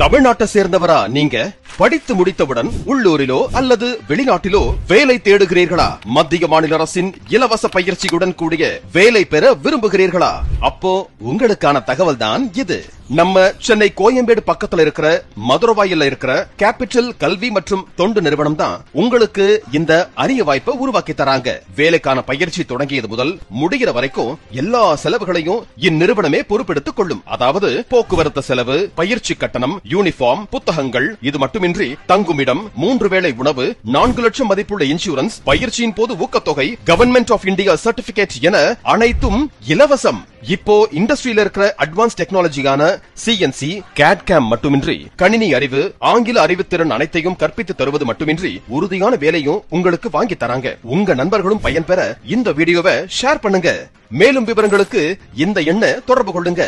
தமிழ்நாட்டை சேர்ந்தவரா நீங்க? படித்து முடித்தவுடன் உள்ளூரிலோ அல்லது வெளிநாட்டிலோ வேலை தேடுகிறீர்களா? மத்திய மாநில அரசின் இலவச பயிற்சியுடன் கூடிய வேலை பெற விரும்புகிறீர்களா? அப்போ உங்களுக்கான தகவல் தான் இது. நம்ம சென்னை கோயம்பேடு பக்கத்துல இருக்கிற மதுரவாயில இருக்கிற கேபிட்டல் கல்வி மற்றும் தொண்டு நிறுவனம் தான் உங்களுக்கு இந்த அரிய வாய்ப்பை உருவாக்கி தராங்க. வேலைக்கான பயிற்சி தொடங்கியது முதல் முடிகிற வரைக்கும் எல்லா செலவுகளையும் இந்நிறுவனமே பொறுப்பெடுத்துக் கொள்ளும். அதாவது போக்குவரத்து செலவு, பயிற்சி கட்டணம், யூனிஃபார்ம், புத்தகங்கள், இது மட்டுமின்றி தங்குமிடம், 3 வேளை உணவு, 4 லட்சம் மதிப்புள்ள இன்சூரன்ஸ், பயிற்சியின் போது ஊக்கத்தொகை, கவர்மெண்ட் ஆஃப் இந்தியா சர்டிபிகேட் என அனைத்தும் இலவசம். இப்போ இண்டஸ்ட்ரியில இருக்கிற அட்வான்ஸ் டெக்னாலஜியான CNC, CAD CAM மட்டுமின்றி கணினி அறிவு, ஆங்கில அறிவுத்திறன் அனைத்தையும் கற்பித்து தருவது மட்டுமின்றி உறுதியான வேலையும் உங்களுக்கு வாங்கி தராங்க. உங்க நண்பர்களும் பயன்பெற இந்த வீடியோவை ஷேர் பண்ணுங்க. மேலும் விவரங்களுக்கு இந்த எண்ணை தொடர்பு கொள்ளுங்க.